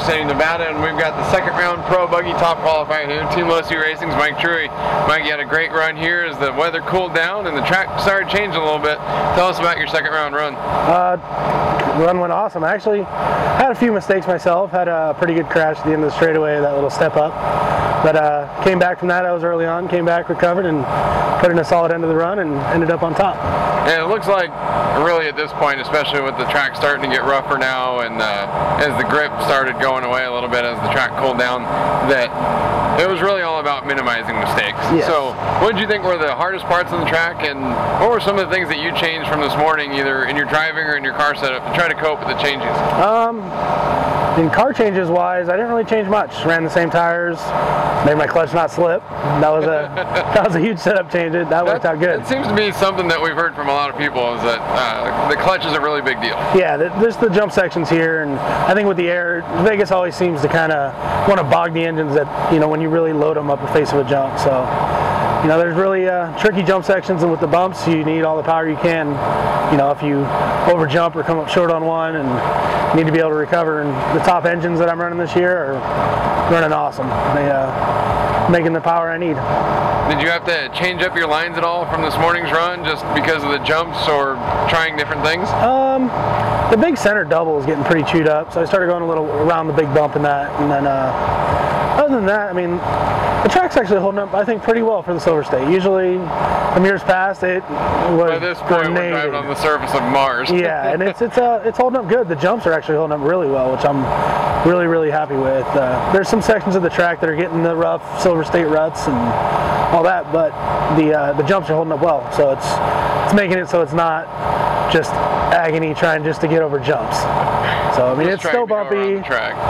City, Nevada, and we've got the second round Pro Buggy top qualifier here. Team Losi Racing's Mike Truhe. Mike, you had a great run here as the weather cooled down and the track started changing a little bit. Tell us about your second round run. The run went awesome. I actually had a few mistakes myself. Had a pretty good crash at the end of the straightaway, that little step up. But came back from that. I was early on, came back, recovered, and put in a solid end of the run and ended up on top. And it looks like, really at this point, especially with the track starting to get rougher now and as the grip started going away a little bit as the track cooled down, that it was really all about minimizing mistakes. Yes. So what did you think were the hardest parts of the track, and what were some of the things that you changed from this morning, either in your driving or in your car setup, to try to cope with the changes? In car changes wise, I didn't really change much. Ran the same tires, made my clutch not slip. That was a huge setup change. That worked out good. It seems to be something that we've heard from a lot of people, is that the clutch is a really big deal. Yeah, there's the jump sections here, and I think with the air, Vegas always seems to kind of want to bog the engines when you really load them up the face of a jump. So, there's really tricky jump sections, and with the bumps, you need all the power you can. If you over jump or come up short on one, and need to be able to recover. And the top engines that I'm running this year are running awesome. They making the power I need. Did you have to change up your lines at all from this morning's run, just because of the jumps or trying different things? The big center double is getting pretty chewed up, so I started going a little around the big bump in that, and then other than that, I mean, the track's actually holding up, I think, pretty well for the Silver State. Usually, from years past, it was by this point, we're driving on the surface of Mars. Yeah, and it's holding up good. The jumps are actually holding up really well, which I'm really, really happy with. There's some sections of the track that are getting the rough Silver State ruts and all that, but the jumps are holding up well. So it's making it so it's not just agony trying just to get over jumps. So I mean, it's still bumpy.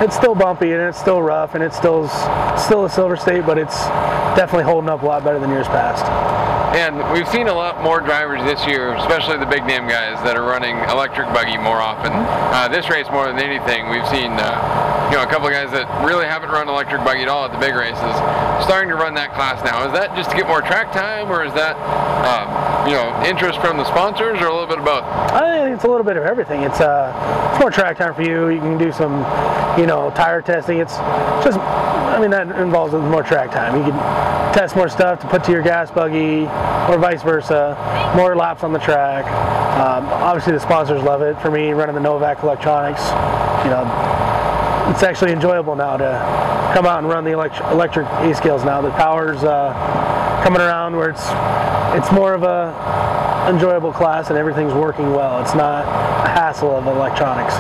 It's still bumpy, and it's still rough, and it's still a Silver State, but it's definitely holding up a lot better than years past. And we've seen a lot more drivers this year, especially the big name guys, that are running electric buggy more often. This race, more than anything, we've seen a couple of guys that really haven't run electric buggy at all at the big races starting to run that class now. Is that just to get more track time, or is that interest from the sponsors, or a little bit of both? I think it's a little bit of everything. It's more track time for you. You can do some tire testing. It's just, that involves more track time. You can test more stuff to put to your gas buggy, or vice versa. More laps on the track. Obviously the sponsors love it. For me, running the Novak electronics, it's actually enjoyable now to come out and run the electric A-scales now. The power's coming around where it's more of a enjoyable class, and everything's working well. It's not a hassle of electronics.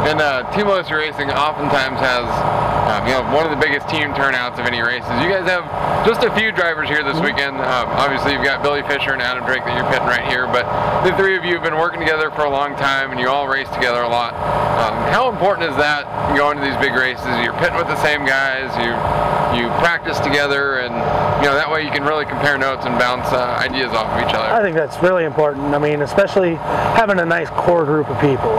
And Team Losi Racing oftentimes has one of the biggest team turnouts of any races. You guys have just a few drivers here this weekend. Obviously you've got Billy Fisher and Adam Drake that you're pitting right here, but the three of you have been working together for a long time, and you all race together a lot. How important is that going to these big races? You're pitting with the same guys, you practice together, and that way you can really compare notes and bounce ideas off of each other. I think that's really important. I mean, especially having a nice core group of people.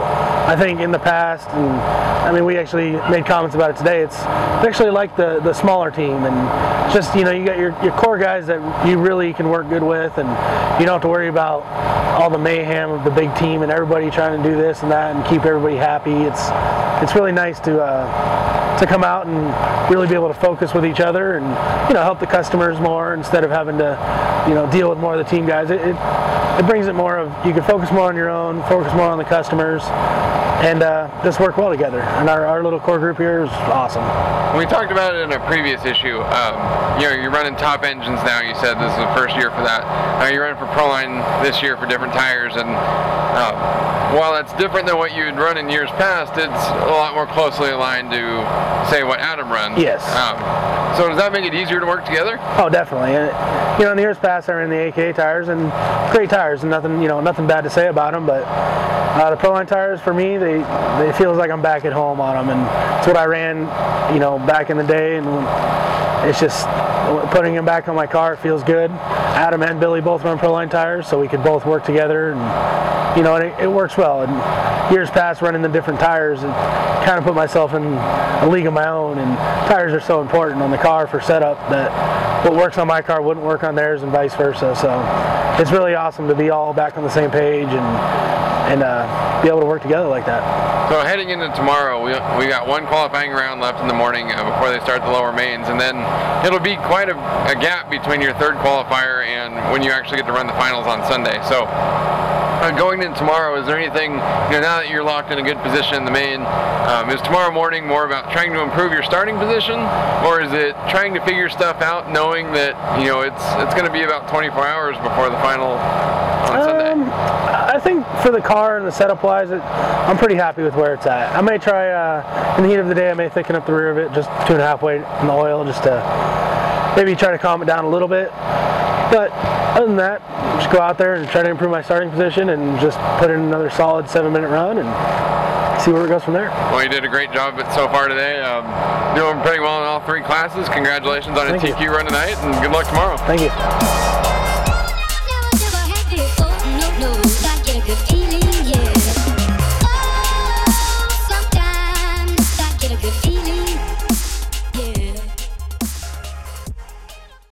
I think in the past, and we actually made comments about it today, it's actually like the smaller team, and just you got your core guys that you really can work good with, and you don't have to worry about all the mayhem of the big team and everybody trying to do this and that and keep everybody happy. It's really nice to come out and really be able to focus with each other and help the customers more instead of having to deal with more of the team guys. It brings it more of, you can focus more on your own, focus more on the customers, and just work well together. And our little core group here is awesome. We talked about it in a previous issue. You're running top engines now. You said this is the first year for that. You're running for Proline this year for different tires, and while that's different than what you'd run in years past, it's a lot more closely aligned to, say, what Adam runs. Yes. So does that make it easier to work together? Oh, definitely. In the years past, I ran the AKA tires, and great tires, and nothing bad to say about them. But the Proline tires, for me, they feel like I'm back at home on them, and it's what I ran, back in the day, and it's just putting them back on my car. It feels good. Adam and Billy both run Proline tires, so we could both work together, and it works well. And years past, running the different tires, it kind of put myself in a league of my own, and tires are so important on the car for setup that what works on my car wouldn't work on theirs, and vice versa. So it's really awesome to be all back on the same page and and be able to work together like that. So heading into tomorrow, we got one qualifying round left in the morning before they start the lower mains, and then it'll be quite a gap between your third qualifier and when you actually get to run the finals on Sunday. So going into tomorrow, is there anything, now that you're locked in a good position in the main, is tomorrow morning more about trying to improve your starting position, or is it trying to figure stuff out knowing that it's going to be about 24 hours before the final on Sunday? I think for the car and the setup wise, I'm pretty happy with where it's at. I may try, in the heat of the day, I may thicken up the rear of it, just 2.5 weight in the oil, just to maybe try to calm it down a little bit. But other than that, just go out there and try to improve my starting position and just put in another solid 7-minute run and see where it goes from there. Well, you did a great job so far today. Doing pretty well in all 3 classes. Congratulations on a TQ run tonight, and good luck tomorrow. Thank you.